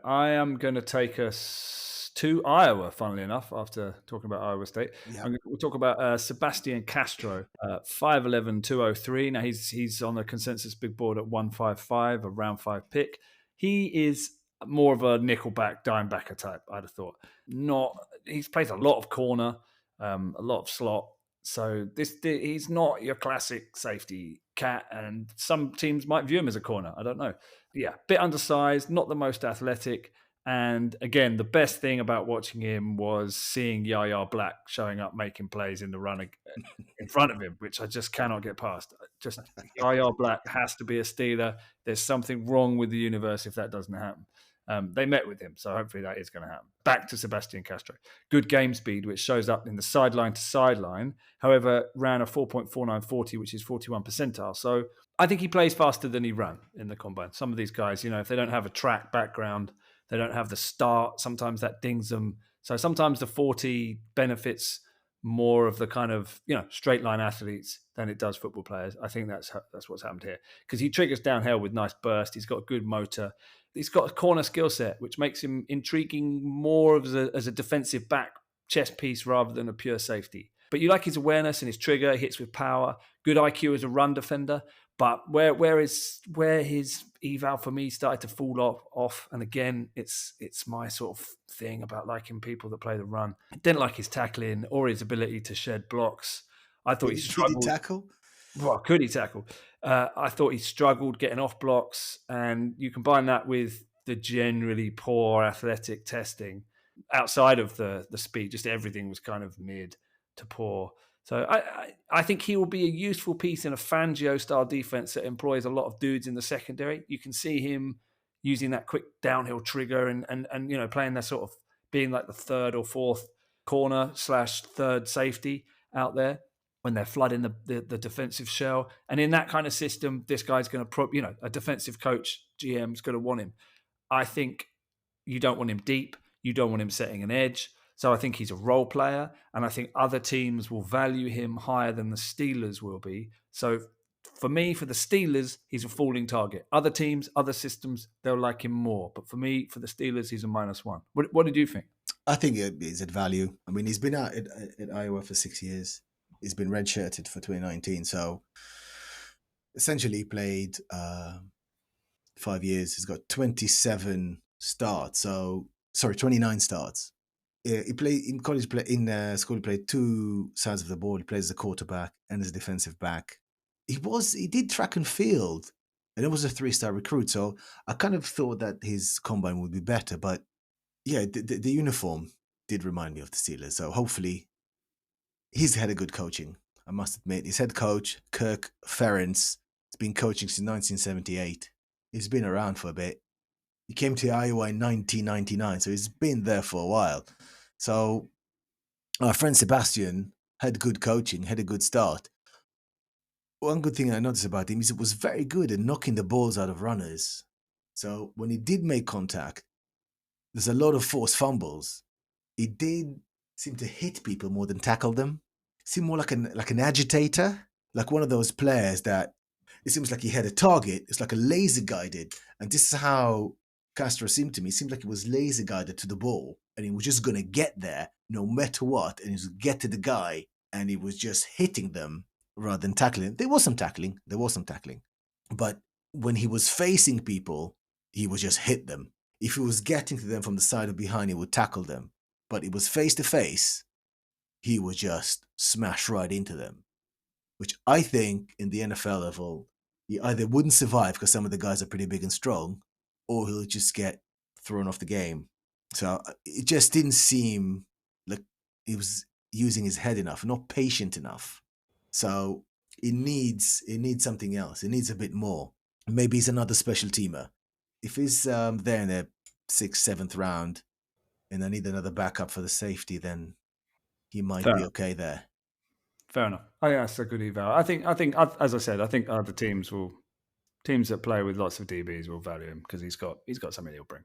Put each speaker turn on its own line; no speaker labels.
I am going to take us to Iowa, funnily enough, after talking about Iowa State.
Yeah.
We'll talk about Sebastian Castro, 5'11", 203. Now, he's on the consensus big board at 155, a round 5 pick. He is more of a nickelback, dimebacker type, I'd have thought. He's played a lot of corner, a lot of slot. So he's not your classic safety cat, and some teams might view him as a corner. I don't know. Yeah, bit undersized, not the most athletic. And again, the best thing about watching him was seeing Yaya Black showing up making plays in the run in front of him, which I just cannot get past. Just Yaya Black has to be a Steeler. There's something wrong with the universe if that doesn't happen. They met with him, so hopefully that is going to happen. Back to Sebastian Castro. Good game speed, which shows up in the sideline to sideline. However, ran a 4.4940, which is 41 percentile. So I think he plays faster than he ran in the combine. Some of these guys, if they don't have a track background, they don't have the start, sometimes that dings them. So sometimes the 40 benefits more of the kind of, straight line athletes than it does football players. I think that's what's happened here. Because he triggers downhill with nice burst. He's got a good motor. He's got a corner skill set, which makes him intriguing more as a defensive back chess piece rather than a pure safety. But you like his awareness and his trigger, he hits with power, good IQ as a run defender. But where his eval for me started to fall off, and again, it's my sort of thing about liking people that play the run. I didn't like his tackling or his ability to shed blocks. I thought he struggled.
Did he tackle?
Well, could he tackle? I thought he struggled getting off blocks, and you combine that with the generally poor athletic testing outside of the speed. Just everything was kind of mid to poor. So I think he will be a useful piece in a Fangio-style defense that employs a lot of dudes in the secondary. You can see him using that quick downhill trigger and playing that sort of being like the third or fourth corner / third safety out there when they're flooding the defensive shell. And in that kind of system, this guy's going to, a defensive coach, GM's going to want him. I think you don't want him deep. You don't want him setting an edge. So I think he's a role player, and I think other teams will value him higher than the Steelers will be. So for me, for the Steelers, he's a falling target. Other teams, other systems, they'll like him more. But for me, for the Steelers, he's a -1. What did you think?
I think he's at value. I mean, he's been out at Iowa for 6 years. He's been redshirted for 2019. So essentially he played 5 years. He's got 27 starts. 29 starts. He played in college. In school, he played two sides of the ball. He plays as a quarterback and as a defensive back. He did track and field, and it was a 3-star recruit. So I kind of thought that his combine would be better. But yeah, the uniform did remind me of the Steelers. So hopefully, he's had a good coaching. I must admit, his head coach Kirk Ferentz has been coaching since 1978. He's been around for a bit. He came to Iowa in 1999, so he's been there for a while. So our friend Sebastian had good coaching, had a good start. One good thing I noticed about him is he was very good at knocking the balls out of runners. So when he did make contact, there's a lot of forced fumbles. He did seem to hit people more than tackle them. Seemed more like an agitator, like one of those players that it seems like he had a target. It's like a laser guided, and this is how Castro seemed to me. It seemed like he was laser guided to the ball, and he was just going to get there no matter what, and he was get to the guy, and he was just hitting them rather than tackling. There was some tackling, but when he was facing people, he would just hit them. If he was getting to them from the side or behind, he would tackle them. But it was face to face, he would just smash right into them, which I think in the NFL level, he either wouldn't survive because some of the guys are pretty big and strong, or he'll just get thrown off the game. So it just didn't seem like he was using his head enough, not patient enough. So it needs something else. It needs a bit more. Maybe he's another special teamer. If he's there in the 6th, 7th round, and I need another backup for the safety, then he might be okay there.
Fair enough. I think that's a good eval. I think, as I said, I think other teams that play with lots of DBs will value him because he's got something he'll bring.